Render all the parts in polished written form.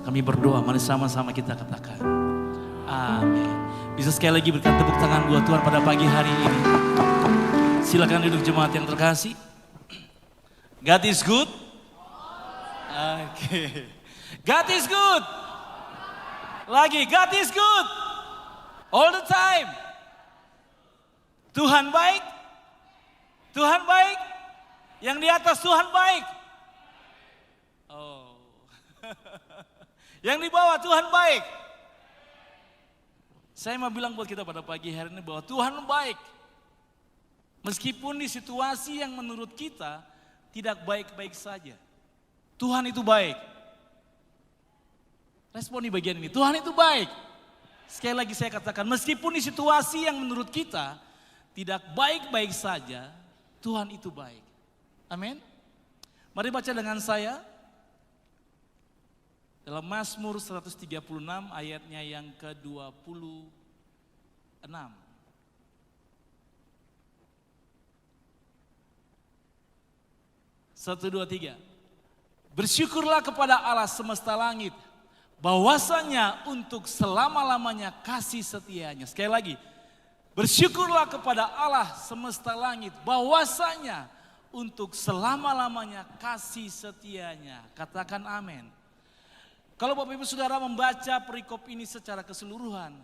Kami berdoa, mari sama-sama kita katakan. Amin. Bisa sekali lagi berikan tepuk tangan buat Tuhan pada pagi hari ini. Silakan duduk jemaat yang terkasih. God is good. Oke. God is good. Lagi, God is good. All the time. Tuhan baik. Tuhan baik. Yang di atas Tuhan baik. Oh. Yang di bawah Tuhan baik. Saya mau bilang buat kita pada pagi hari ini bahwa Tuhan baik. Meskipun di situasi yang menurut kita tidak baik-baik saja. Tuhan itu baik. Respon di bagian ini, Tuhan itu baik. Sekali lagi saya katakan, meskipun di situasi yang menurut kita tidak baik-baik saja, Tuhan itu baik. Amin. Mari baca dengan saya. Dalam Mazmur 136 ayatnya yang ke-26. 1, 2, 3. Bersyukurlah kepada Allah semesta langit, bahwasanya untuk selama-lamanya kasih setianya. Sekali lagi, bersyukurlah kepada Allah semesta langit, bahwasanya untuk selama-lamanya kasih setianya. Katakan amin. Kalau Bapak Ibu Saudara membaca perikop ini secara keseluruhan,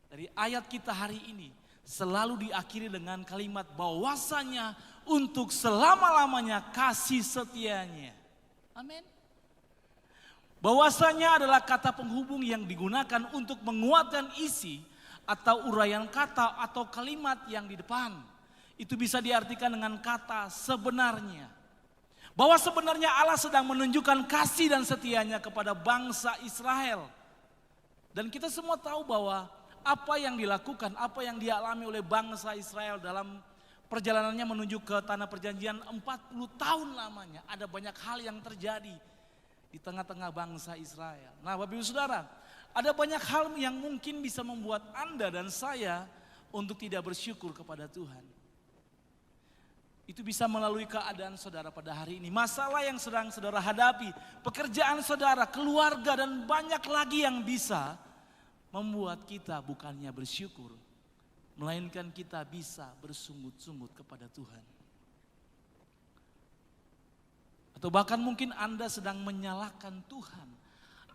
dari ayat kita hari ini selalu diakhiri dengan kalimat bahwasanya untuk selama-lamanya kasih setianya. Amin. Bahwasanya adalah kata penghubung yang digunakan untuk menguatkan isi atau uraian kata atau kalimat yang di depan. Itu bisa diartikan dengan kata sebenarnya. Bahwa sebenarnya Allah sedang menunjukkan kasih dan setianya kepada bangsa Israel. Dan kita semua tahu bahwa apa yang dilakukan, apa yang dialami oleh bangsa Israel dalam perjalanannya menuju ke tanah perjanjian 40 tahun lamanya. Ada banyak hal yang terjadi di tengah-tengah bangsa Israel. Nah Bapak Ibu Saudara, ada banyak hal yang mungkin bisa membuat Anda dan saya untuk tidak bersyukur kepada Tuhan. Itu bisa melalui keadaan saudara pada hari ini. Masalah yang sedang saudara hadapi, pekerjaan saudara, keluarga dan banyak lagi yang bisa membuat kita bukannya bersyukur, melainkan kita bisa bersungut-sungut kepada Tuhan. Atau bahkan mungkin Anda sedang menyalahkan Tuhan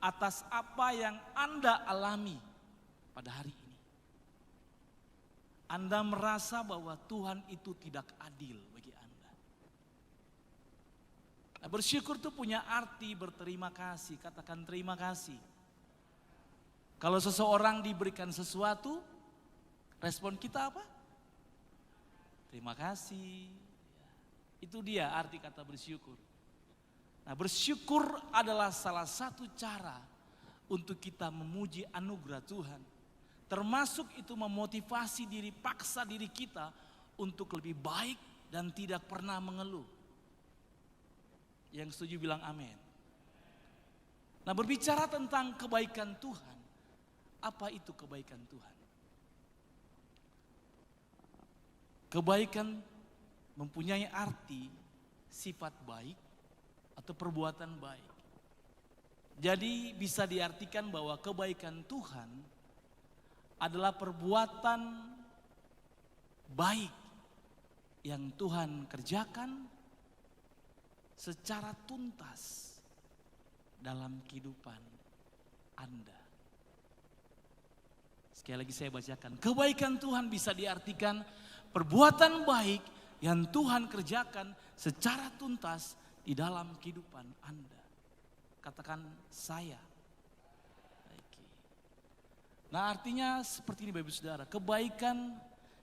atas apa yang Anda alami pada hari ini. Anda merasa bahwa Tuhan itu tidak adil bagi Anda. Nah, bersyukur itu punya arti berterima kasih, katakan terima kasih. Kalau seseorang diberikan sesuatu, respon kita apa? Terima kasih. Itu dia arti kata bersyukur. Nah, bersyukur adalah salah satu cara untuk kita memuji anugerah Tuhan. Termasuk itu memotivasi diri, paksa diri kita untuk lebih baik dan tidak pernah mengeluh. Yang setuju bilang amin. Nah, berbicara tentang kebaikan Tuhan, apa itu kebaikan Tuhan? Kebaikan mempunyai arti sifat baik atau perbuatan baik. Jadi bisa diartikan bahwa kebaikan Tuhan adalah perbuatan baik yang Tuhan kerjakan secara tuntas dalam kehidupan Anda. Sekali lagi saya bacakan, kebaikan Tuhan bisa diartikan perbuatan baik yang Tuhan kerjakan secara tuntas di dalam kehidupan Anda. Katakan saya. Nah artinya seperti ini Bapak Ibu Saudara, kebaikan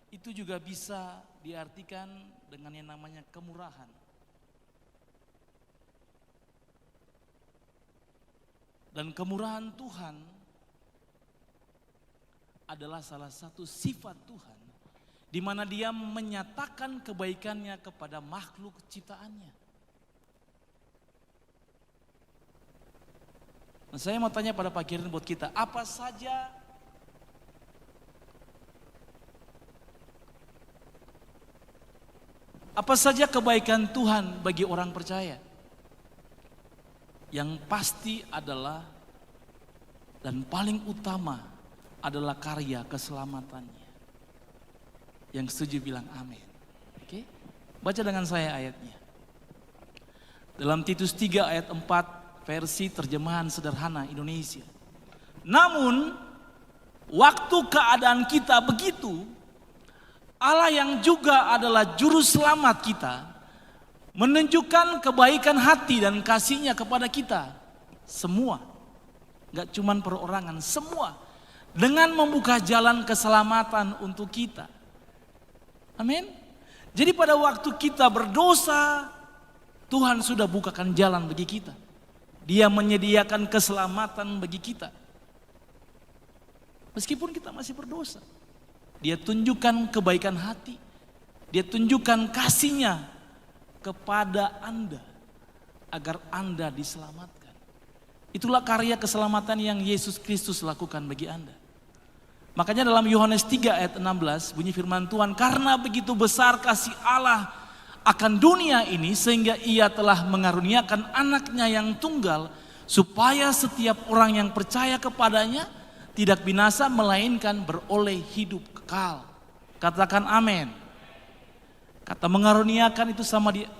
itu juga bisa diartikan dengan yang namanya kemurahan. Dan kemurahan Tuhan adalah salah satu sifat Tuhan di mana Dia menyatakan kebaikannya kepada makhluk ciptaannya. Nah, saya mau tanya pada pagi ini buat kita, apa saja kebaikan Tuhan bagi orang percaya? Yang pasti adalah Dan paling utama adalah karya keselamatannya. Yang setuju bilang amin. Oke? Baca dengan saya ayatnya. Dalam Titus 3 ayat 4 versi terjemahan sederhana Indonesia. Namun waktu keadaan kita begitu, Allah yang juga adalah juru selamat kita menunjukkan kebaikan hati dan kasih-Nya kepada kita semua. Gak cuman perorangan, semua. Dengan membuka jalan keselamatan untuk kita. Amin. Jadi pada waktu kita berdosa, Tuhan sudah bukakan jalan bagi kita. Dia menyediakan keselamatan bagi kita. Meskipun kita masih berdosa. Dia tunjukkan kebaikan hati. Dia tunjukkan kasih-Nya kepada Anda. Agar Anda diselamatkan. Itulah karya keselamatan yang Yesus Kristus lakukan bagi Anda. Makanya dalam Yohanes 3 ayat 16 bunyi firman Tuhan. Karena begitu besar kasih Allah akan dunia ini sehingga Ia telah mengaruniakan anaknya yang tunggal. Supaya setiap orang yang percaya kepadanya tidak binasa melainkan beroleh hidup kekal. Katakan amin. Kata mengaruniakan itu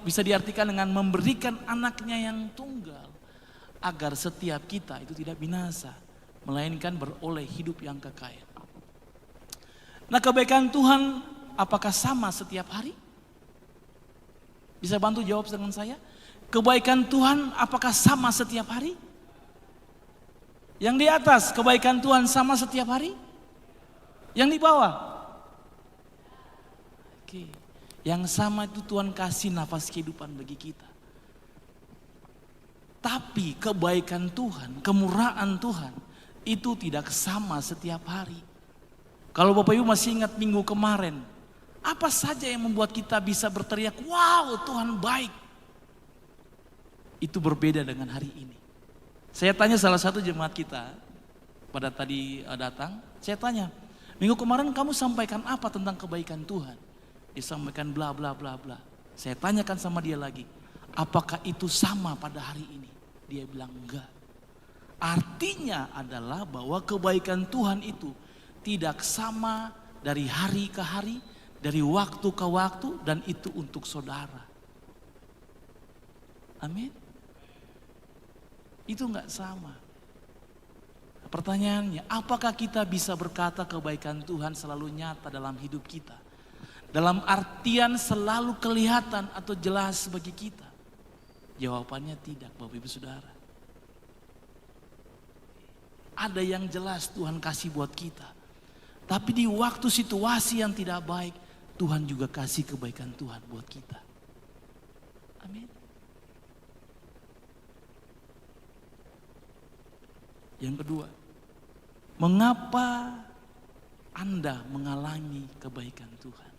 bisa diartikan dengan memberikan anaknya yang tunggal. Agar setiap kita itu tidak binasa. Melainkan beroleh hidup yang kekal. Nah, kebaikan Tuhan apakah sama setiap hari? Bisa bantu jawab dengan saya? Kebaikan Tuhan apakah sama setiap hari? Yang di atas kebaikan Tuhan sama setiap hari? Yang di bawah? Oke. Yang sama itu Tuhan kasih nafas kehidupan bagi kita. Tapi kebaikan Tuhan, kemurahan Tuhan itu tidak sama setiap hari. Kalau Bapak Ibu masih ingat minggu kemarin, apa saja yang membuat kita bisa berteriak, wow Tuhan baik. Itu berbeda dengan hari ini. Saya tanya salah satu jemaat kita, pada tadi datang, saya tanya, minggu kemarin kamu sampaikan apa tentang kebaikan Tuhan? Dia sampaikan bla bla bla bla. Saya tanyakan sama dia lagi, apakah itu sama pada hari ini? Dia bilang enggak. Artinya adalah bahwa kebaikan Tuhan itu tidak sama dari hari ke hari, dari waktu ke waktu, dan itu untuk saudara. Amin. Itu enggak sama. Pertanyaannya, apakah kita bisa berkata kebaikan Tuhan selalu nyata dalam hidup kita? Dalam artian selalu kelihatan atau jelas bagi kita? Jawabannya tidak, Bapak Ibu Saudara. Ada yang jelas Tuhan kasih buat kita. Tapi di waktu situasi yang tidak baik, Tuhan juga kasih kebaikan Tuhan buat kita. Amin. Yang kedua, mengapa Anda mengalami kebaikan Tuhan?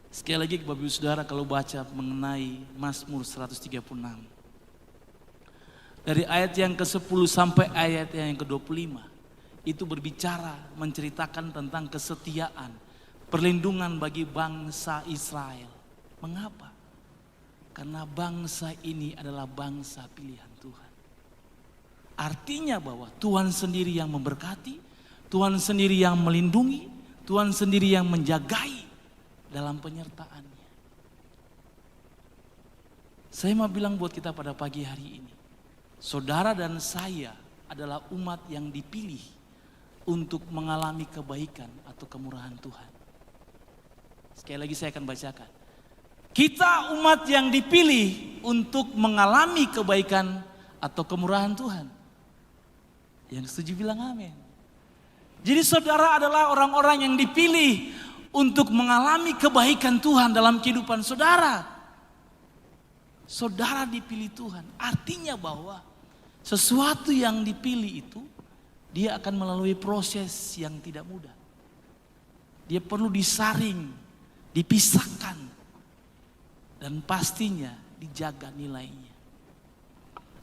Sekali lagi Bapak Ibu Saudara kalau baca mengenai Mazmur 136. Dari ayat yang ke-10 sampai ayat yang ke-25. Itu berbicara, menceritakan tentang kesetiaan, perlindungan bagi bangsa Israel. Mengapa? Karena bangsa ini adalah bangsa pilihan Tuhan. Artinya bahwa Tuhan sendiri yang memberkati, Tuhan sendiri yang melindungi, Tuhan sendiri yang menjagai dalam penyertaannya. Saya mau bilang buat kita pada pagi hari ini, saudara dan saya adalah umat yang dipilih untuk mengalami kebaikan atau kemurahan Tuhan. Sekali lagi saya akan bacakan. Kita umat yang dipilih untuk mengalami kebaikan atau kemurahan Tuhan. Yang setuju bilang amin. Jadi saudara adalah orang-orang yang dipilih untuk mengalami kebaikan Tuhan dalam kehidupan saudara. Saudara dipilih Tuhan. Artinya bahwa sesuatu yang dipilih itu dia akan melalui proses yang tidak mudah. Dia perlu disaring, dipisahkan, dan pastinya dijaga nilainya.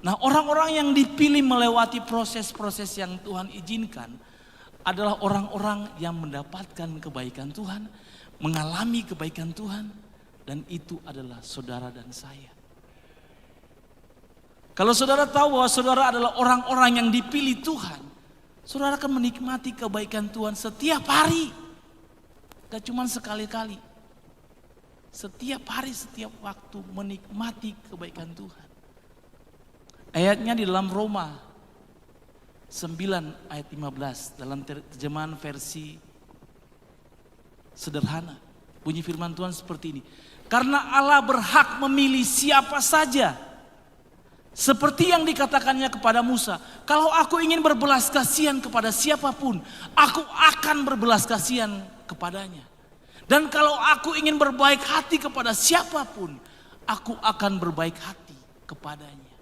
Nah, orang-orang yang dipilih melewati proses-proses yang Tuhan izinkan adalah orang-orang yang mendapatkan kebaikan Tuhan, mengalami kebaikan Tuhan, dan itu adalah saudara dan saya. Kalau saudara tahu bahwa saudara adalah orang-orang yang dipilih Tuhan, saudara akan menikmati kebaikan Tuhan setiap hari. Gak cuma sekali-kali. Setiap hari, setiap waktu menikmati kebaikan Tuhan. Ayatnya di dalam Roma 9 ayat 15 dalam terjemahan versi sederhana. Bunyi firman Tuhan seperti ini. Karena Allah berhak memilih siapa saja. Seperti yang dikatakannya kepada Musa, kalau aku ingin berbelas kasihan kepada siapapun, aku akan berbelas kasihan kepadanya. Dan kalau aku ingin berbaik hati kepada siapapun, aku akan berbaik hati kepadanya.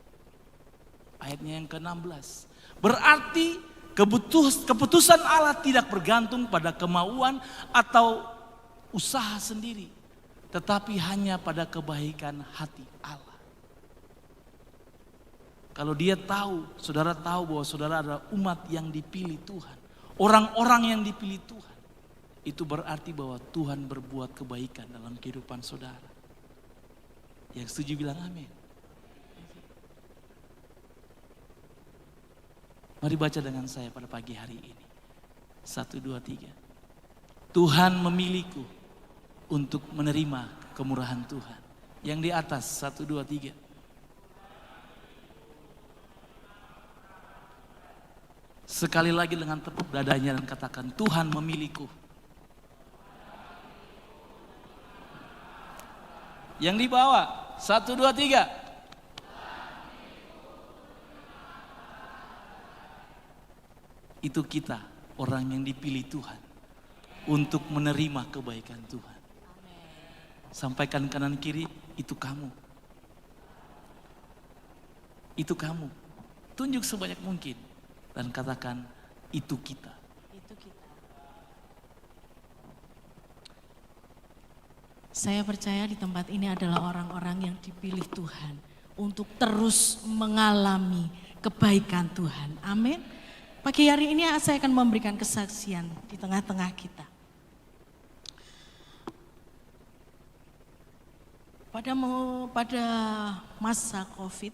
Ayatnya yang ke-16. Berarti keputusan Allah tidak bergantung pada kemauan atau usaha sendiri, tetapi hanya pada kebaikan hati Allah. Kalau dia tahu, saudara tahu bahwa saudara adalah umat yang dipilih Tuhan, orang-orang yang dipilih Tuhan, itu berarti bahwa Tuhan berbuat kebaikan dalam kehidupan saudara. Yang setuju bilang amin. Mari baca dengan saya pada pagi hari ini. 1, 2, 3. Tuhan memilihku untuk menerima kemurahan Tuhan. Yang di atas 1, 2, 3. Sekali lagi dengan tepuk dadanya dan katakan, Tuhan memilihku. Yang di bawah 1, 2, 3. Itu kita, orang yang dipilih Tuhan untuk menerima kebaikan Tuhan. Sampaikan kanan kiri, itu kamu. Itu kamu. Tunjuk sebanyak mungkin dan katakan, itu kita. Itu kita. Saya percaya di tempat ini adalah orang-orang yang dipilih Tuhan untuk terus mengalami kebaikan Tuhan. Amin. Pagi hari ini saya akan memberikan kesaksian di tengah-tengah kita. Pada masa COVID,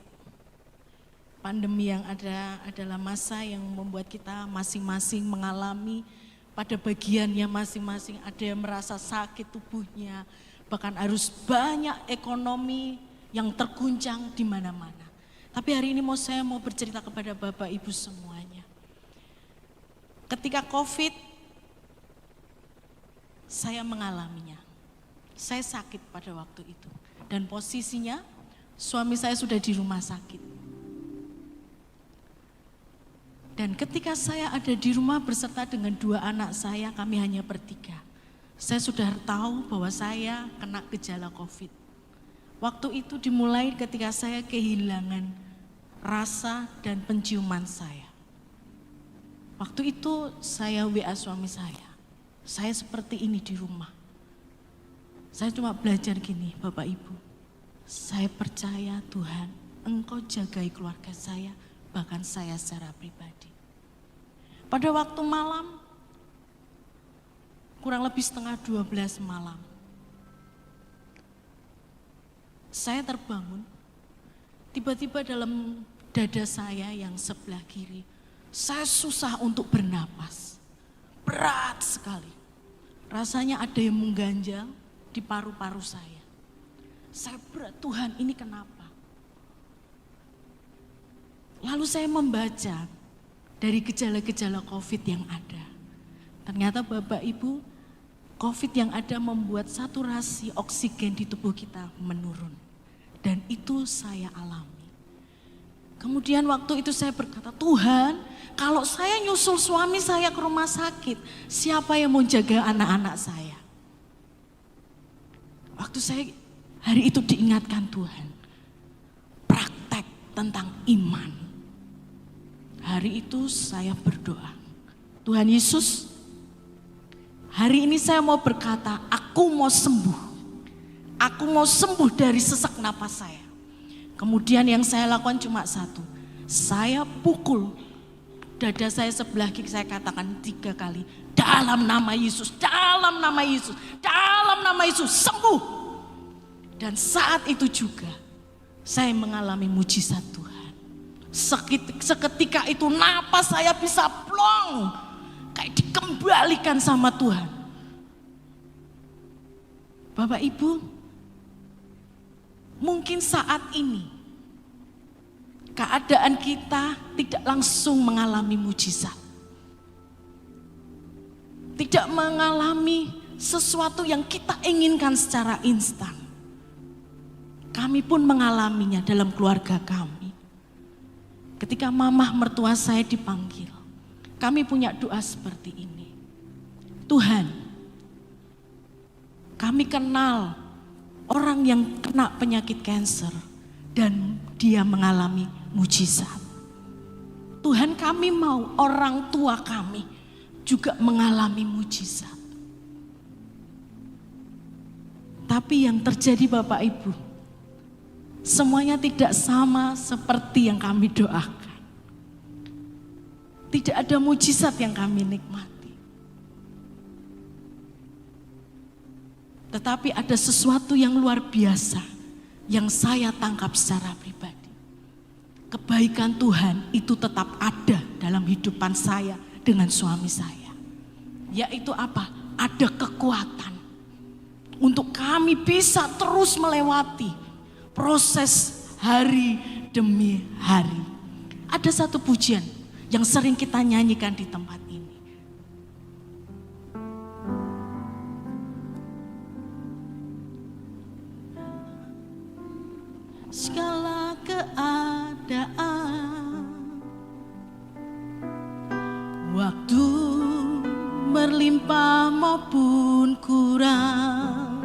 pandemi yang ada adalah masa yang membuat kita masing-masing mengalami pada bagiannya masing-masing. Ada yang merasa sakit tubuhnya, bahkan harus banyak ekonomi yang terguncang di mana-mana. Tapi hari ini saya mau bercerita kepada Bapak Ibu semuanya. Ketika COVID, saya mengalaminya. Saya sakit pada waktu itu. Dan posisinya, suami saya sudah di rumah sakit. Dan ketika saya ada di rumah beserta dengan 2 anak saya, kami hanya bertiga. Saya sudah tahu bahwa saya kena gejala COVID. Waktu itu dimulai ketika saya kehilangan rasa dan penciuman saya. Waktu itu saya WA suami saya seperti ini di rumah. Saya cuma belajar gini, Bapak Ibu, saya percaya Tuhan, Engkau jagai keluarga saya, bahkan saya secara pribadi. Pada waktu malam, kurang lebih setengah 12 malam, saya terbangun, tiba-tiba dalam dada saya yang sebelah kiri, saya susah untuk bernapas, berat sekali. Rasanya ada yang mengganjal di paru-paru saya. Saya berat, Tuhan ini kenapa? Lalu saya membaca dari gejala-gejala COVID yang ada. Ternyata Bapak Ibu, COVID yang ada membuat saturasi oksigen di tubuh kita menurun. Dan itu saya alami. Kemudian waktu itu saya berkata, Tuhan, kalau saya nyusul suami saya ke rumah sakit, siapa yang mau jaga anak-anak saya? Waktu saya hari itu diingatkan Tuhan, praktek tentang iman. Hari itu saya berdoa, Tuhan Yesus, hari ini saya mau berkata, aku mau sembuh. Aku mau sembuh dari sesak napas saya. Kemudian yang saya lakukan cuma satu, saya pukul dada saya sebelah kiri, saya katakan 3 kali, dalam nama Yesus, dalam nama Yesus, dalam nama Yesus, sembuh. Dan saat itu juga saya mengalami mujizat Tuhan. Seketika itu napas saya bisa plong, kayak dikembalikan sama Tuhan. Bapak Ibu, mungkin saat ini keadaan kita tidak langsung mengalami mujizat, tidak mengalami sesuatu yang kita inginkan secara instan. Kami pun mengalaminya dalam keluarga kami. Ketika mamah mertua saya dipanggil, kami punya doa seperti ini. Tuhan, kami kenal orang yang kena penyakit kanker dan dia mengalami mujizat. Tuhan, kami mau orang tua kami juga mengalami mujizat. Tapi yang terjadi Bapak Ibu, semuanya tidak sama seperti yang kami doakan. Tidak ada mujizat yang kami nikmati. Tetapi ada sesuatu yang luar biasa yang saya tangkap secara pribadi. Kebaikan Tuhan itu tetap ada dalam hidupan saya dengan suami saya. Yaitu apa? Ada kekuatan untuk kami bisa terus melewati proses hari demi hari. Ada satu pujian yang sering kita nyanyikan di tempat ini. Segala keadaan, waktu berlimpah maupun kurang,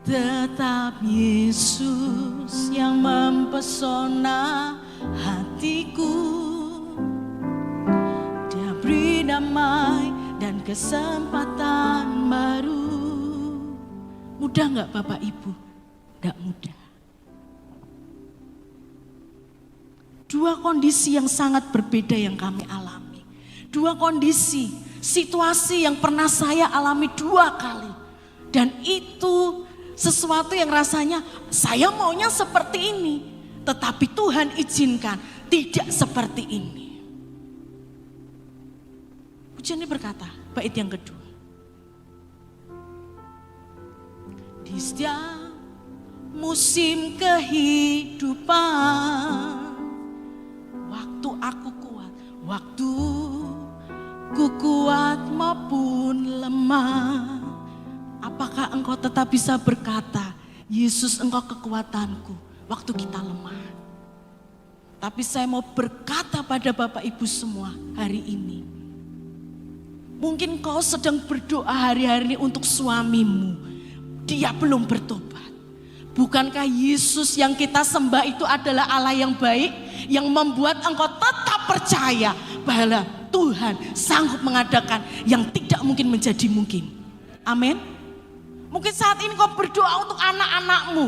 tetap Yesus yang mempesona hatiku. Dia beri damai dan kesempatan baru. Mudah gak Bapak Ibu? Gak mudah. Dua kondisi yang sangat berbeda yang kami alami. Dua kondisi, situasi yang pernah saya alami 2 kali. Dan itu sesuatu yang rasanya saya maunya seperti ini, tetapi Tuhan izinkan tidak seperti ini. Pujian ini berkata, bait yang kedua. Di setiap musim kehidupan, waktu aku kuat, waktu ku kuat maupun lemah, apakah engkau tetap bisa berkata, Yesus engkau kekuatanku waktu kita lemah? Tapi saya mau berkata pada Bapak Ibu semua hari ini. Mungkin kau sedang berdoa hari-hari ini untuk suamimu. Dia belum bertobat. Bukankah Yesus yang kita sembah itu adalah Allah yang baik, yang membuat engkau tetap percaya bahwa Tuhan sanggup mengadakan yang tidak mungkin menjadi mungkin. Amin. Mungkin saat ini kau berdoa untuk anak-anakmu.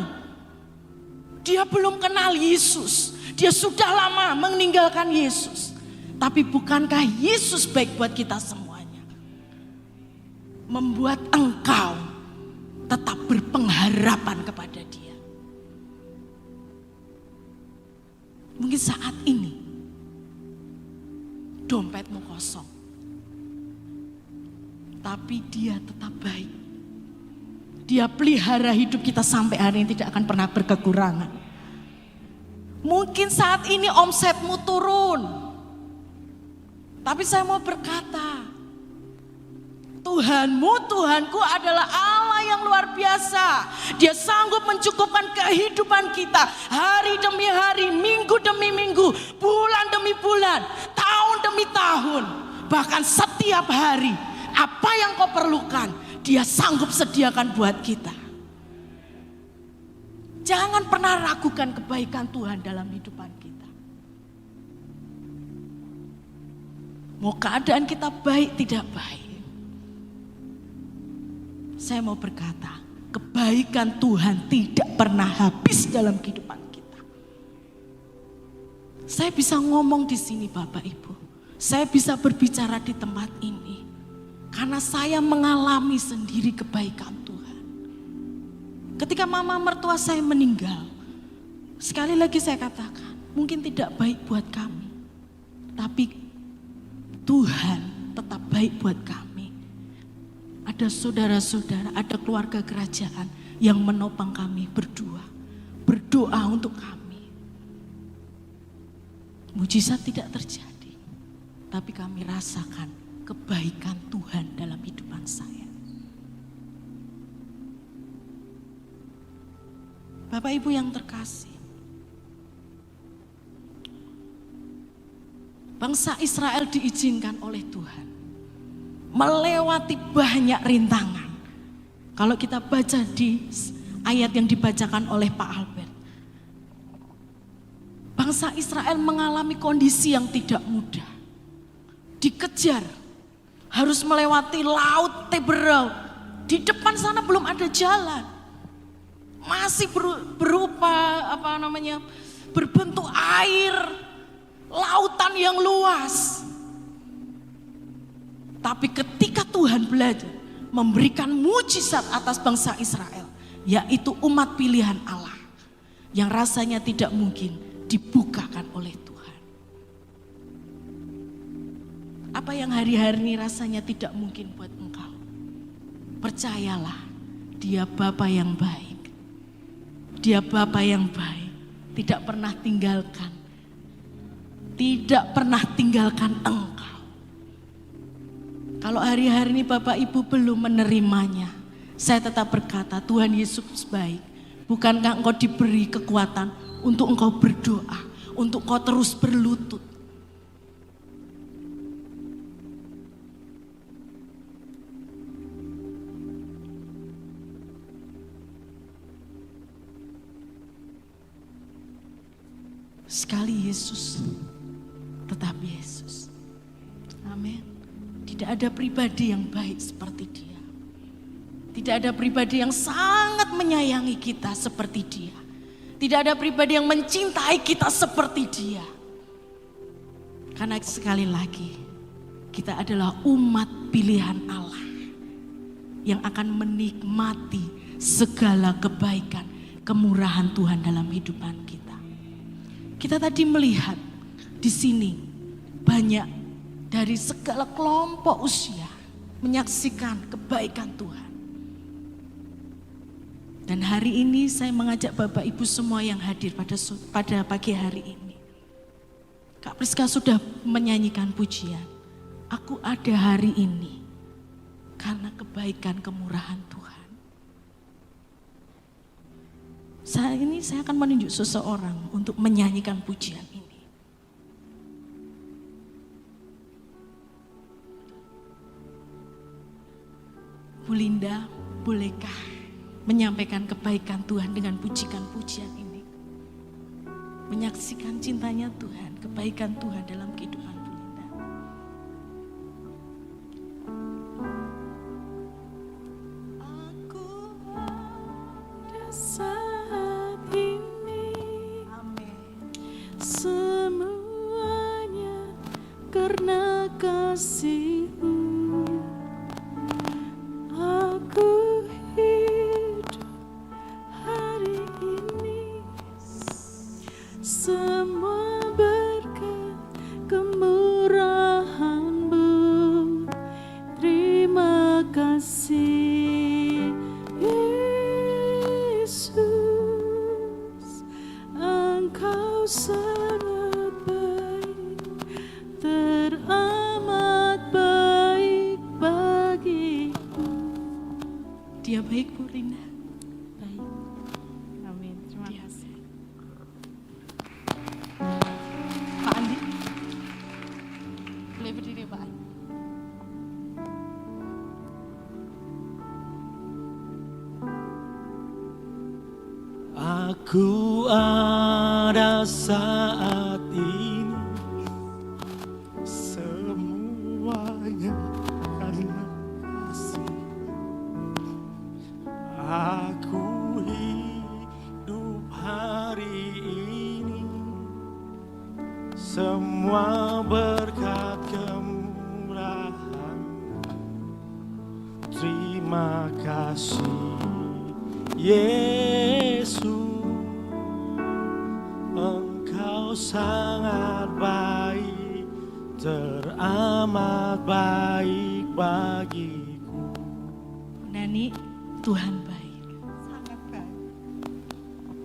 Dia belum kenal Yesus. Dia sudah lama meninggalkan Yesus. Tapi bukankah Yesus baik buat kita semuanya? Membuat engkau tetap berpengharapan kepada Dia. Mungkin saat ini dompetmu kosong, tapi Dia tetap baik. Dia pelihara hidup kita sampai hari ini tidak akan pernah berkekurangan. Mungkin saat ini omsetmu turun, tapi saya mau berkata, Tuhanmu, Tuhanku adalah Allah yang luar biasa. Dia sanggup mencukupkan kehidupan kita hari demi hari, minggu demi minggu, bulan demi bulan, tahun demi tahun. Bahkan setiap hari, apa yang kau perlukan, Dia sanggup sediakan buat kita. Jangan pernah ragukan kebaikan Tuhan dalam kehidupan kita. Mau keadaan kita baik tidak baik, saya mau berkata, kebaikan Tuhan tidak pernah habis dalam kehidupan kita. Saya bisa ngomong di sini Bapak Ibu. Saya bisa berbicara di tempat ini. Karena saya mengalami sendiri kebaikan Tuhan. Ketika mama mertua saya meninggal, sekali lagi saya katakan, mungkin tidak baik buat kami, tapi Tuhan tetap baik buat kami. Ada saudara-saudara, ada keluarga kerajaan yang menopang kami berdoa untuk kami. Mujizat tidak terjadi, tapi kami rasakan kebaikan Tuhan dalam hidupan saya. Bapak Ibu yang terkasih, bangsa Israel diizinkan oleh Tuhan melewati banyak rintangan. Kalau kita baca di ayat yang dibacakan oleh Pak Albert, bangsa Israel mengalami kondisi yang tidak mudah. Dikejar, harus melewati laut Teberau. Di depan sana belum ada jalan. Masih berupa berbentuk air, lautan yang luas. Tapi ketika Tuhan belajar memberikan mujizat atas bangsa Israel, yaitu umat pilihan Allah, yang rasanya tidak mungkin dibukakan oleh Tuhan. Apa yang hari-hari ini rasanya tidak mungkin buat engkau? Percayalah, Dia Bapa yang baik. Dia Bapa yang baik, tidak pernah tinggalkan. Tidak pernah tinggalkan engkau. Kalau hari-hari ini Bapak Ibu belum menerimanya, saya tetap berkata, Tuhan Yesus baik. Bukankah engkau diberi kekuatan untuk engkau berdoa, untuk engkau terus berlutut? Sekali Yesus, tetap Yesus. Amin. Tidak ada pribadi yang baik seperti Dia. Tidak ada pribadi yang sangat menyayangi kita seperti Dia. Tidak ada pribadi yang mencintai kita seperti Dia. Karena sekali lagi, kita adalah umat pilihan Allah yang akan menikmati segala kebaikan, kemurahan Tuhan dalam kehidupan kita. Kita tadi melihat di sini banyak dari segala kelompok usia menyaksikan kebaikan Tuhan. Dan hari ini saya mengajak Bapak Ibu semua yang hadir pada pagi hari ini. Kak Priska sudah menyanyikan pujian. Aku ada hari ini karena kebaikan kemurahan Tuhan. Saat ini saya akan menunjuk seseorang untuk menyanyikan pujian ini. Bu Linda, bolehkah menyampaikan kebaikan Tuhan dengan pujian ini? Menyaksikan cintanya Tuhan, kebaikan Tuhan dalam kehidupan Bu Linda. Aku ada saat ini. Amin. Semuanya karena kasih-Mu. Aku hidup hari ini, semua berkat kemurahan-Mu. Terima kasih Yesus, Engkau sangat baik, teramat baik bagiku. Dia baik Bu Linda. Baik. Amin. Terima Dia kasih. Pak Andi, boleh berdiri Pak Andi. Aku ada saat ini, semuanya karena kasih. Aku hidup hari ini, semua berkat kemurahan. Terima kasih Yesus, Engkau sangat baik, teramat baik bagiku. Nani, Tuhan baik. Sangat baik.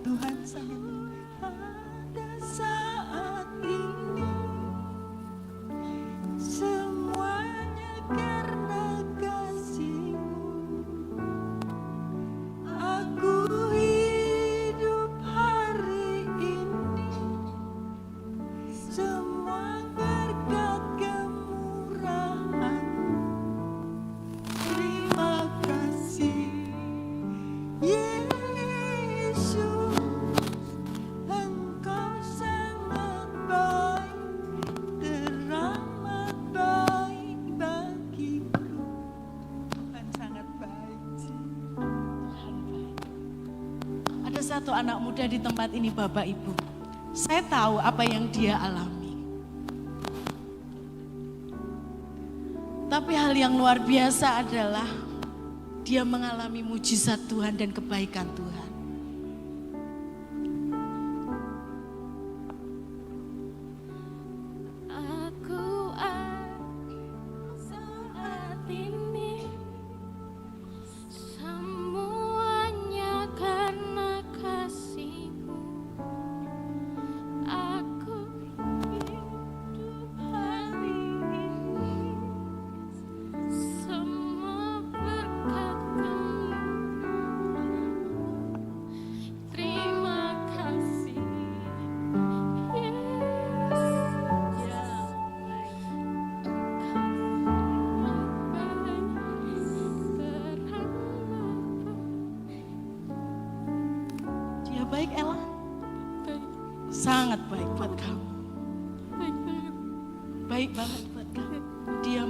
Tuhan sangat baik. Pada saat ini semuanya karena kasih-Mu. Aku hidup hari ini semua berkat kemurahan-Mu. Terima kasih Yesus, Engkau sangat baik, teramat baik bagiku. Tuhan sangat baik. Tuhan baik. Ada satu anak muda di tempat ini Bapak Ibu. Saya tahu apa yang dia alami. Tapi hal yang luar biasa adalah dia mengalami mujizat Tuhan dan kebaikan Tuhan. Aku saat ini semuanya karena kasih-Mu. Aku hidup hari ini semua berkat kemurahan-Mu. Terima kasih Dia baik Ella? Sangat baik buat kamu. Baik banget buat kamu. Dia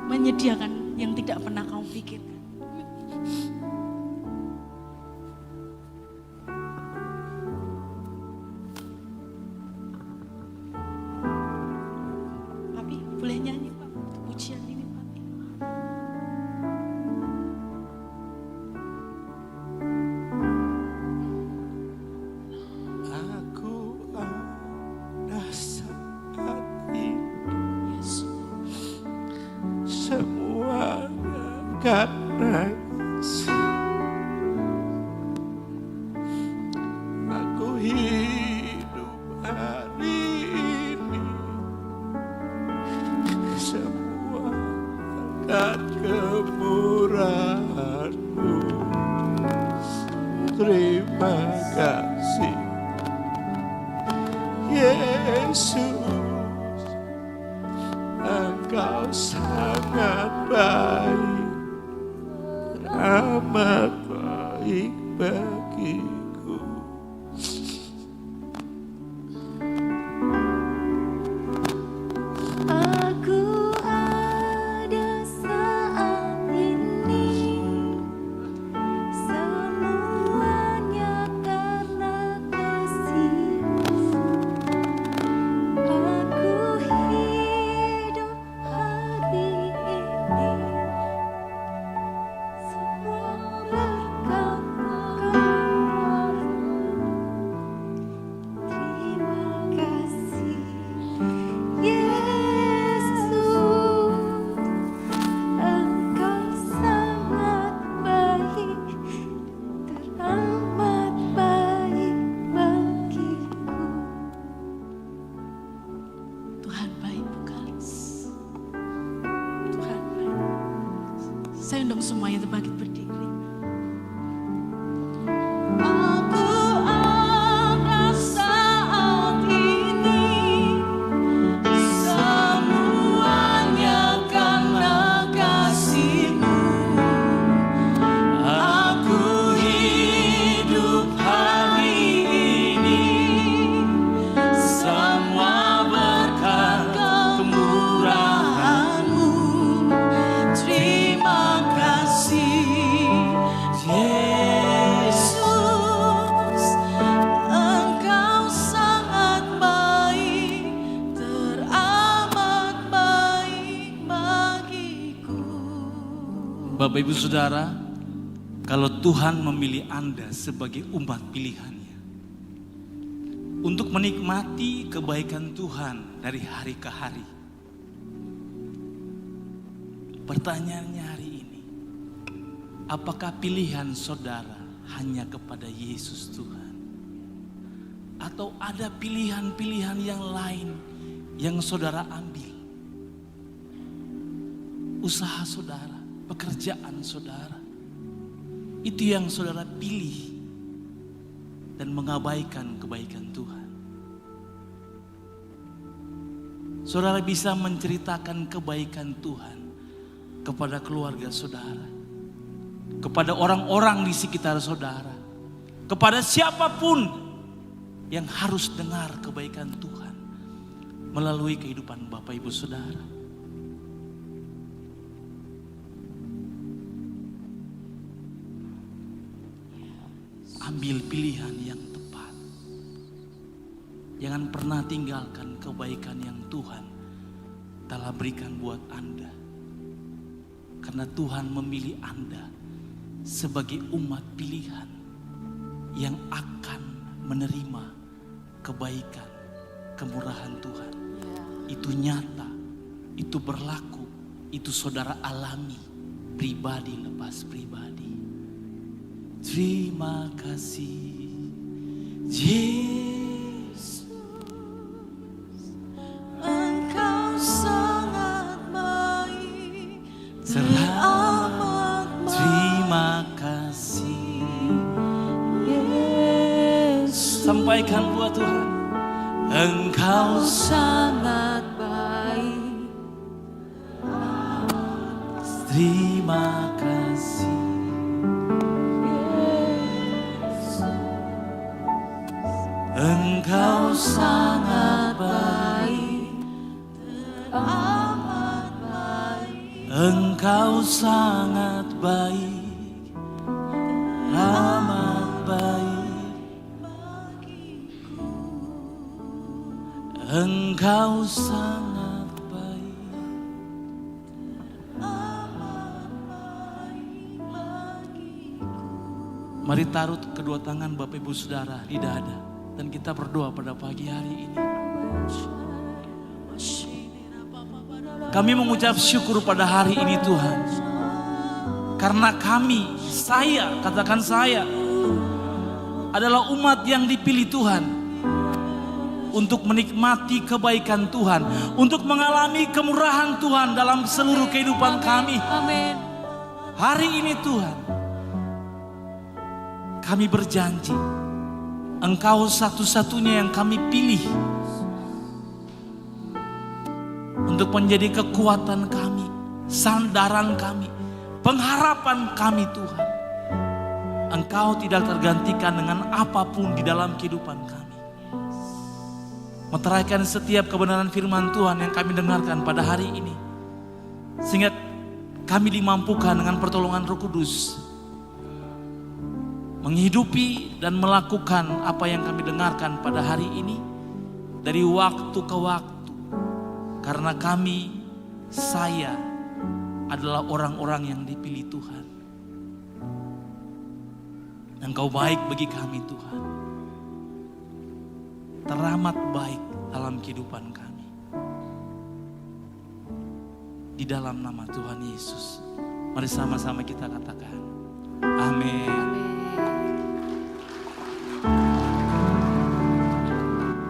menyediakan yang tidak pernah kamu pikirkan. Papi boleh nyanyi Pak pujian ini Papi. Aku ada saat ini Yesus. semuanya karena kasih. Aku hidup hari ini semua berkat kemurahan-Mu. Terima kasih Yesus, Engkau sangat baik, teramat baik bagiku. Aku ada saat ini semuanya karena kasih-Mu. Aku hidup hari ini semua berkat kemurahan-Mu. Terima kasih Yesus, Engkau sangat baik, teramat baik bagiku. Tuhan baik bukan? Tuhan baik. Saya undang semuanya bangkit berdiri. Aku ada saat ini semuanya karena kasih-Mu. Aku hidup hari ini semua berkat kemurahan-Mu. Terima kasih Yesus, Engkau sangat baik, teramat baik bagiku. Bapak Ibu Saudara, kalau Tuhan memilih Anda sebagai umat pilihannya, untuk menikmati kebaikan Tuhan dari hari ke hari. Pertanyaannya hari ini, apakah pilihan saudara hanya kepada Yesus Tuhan? Atau ada pilihan-pilihan yang lain yang saudara ambil? Usaha saudara, pekerjaan saudara, itu yang saudara pilih dan mengabaikan kebaikan Tuhan. Saudara bisa menceritakan kebaikan Tuhan kepada keluarga saudara, kepada orang-orang di sekitar saudara, kepada siapapun yang harus dengar kebaikan Tuhan melalui kehidupan Bapak Ibu Saudara. Ambil pilihan yang tepat. Jangan pernah tinggalkan kebaikan yang Tuhan telah berikan buat Anda. Karena Tuhan memilih Anda sebagai umat pilihan yang akan menerima kebaikan, kemurahan Tuhan. Itu nyata, itu berlaku, itu saudara alami, pribadi lepas pribadi. Terima kasih Yesus, Engkau sangat baik, amat baik. Terima kasih Yesus. Sampaikan buat Tuhan, Engkau Sangat baik, terima kasih. Engkau sangat baik, amat baik, Engkau sangat baik, amat baik. Engkau sangat baik. Mari taruh kedua tangan Bapak Ibu Saudara di dada. Dan kita berdoa pada pagi hari ini. Kami mengucap syukur pada hari ini Tuhan. Karena katakan saya, adalah umat yang dipilih Tuhan. Untuk menikmati kebaikan Tuhan. Untuk mengalami kemurahan Tuhan dalam seluruh kehidupan kami. amin. Hari ini Tuhan, kami berjanji. Engkau satu-satunya yang kami pilih untuk menjadi kekuatan kami, sandaran kami, pengharapan kami Tuhan. Engkau tidak tergantikan dengan apapun di dalam kehidupan kami. Meteraikan setiap kebenaran firman Tuhan yang kami dengarkan pada hari ini. Sehingga kami dimampukan dengan pertolongan Roh Kudus menghidupi dan melakukan apa yang kami dengarkan pada hari ini dari waktu ke waktu. Karena saya adalah orang-orang yang dipilih Tuhan. Engkau baik bagi kami Tuhan. Teramat baik dalam kehidupan kami. Di dalam nama Tuhan Yesus. Mari sama-sama kita katakan. Amin.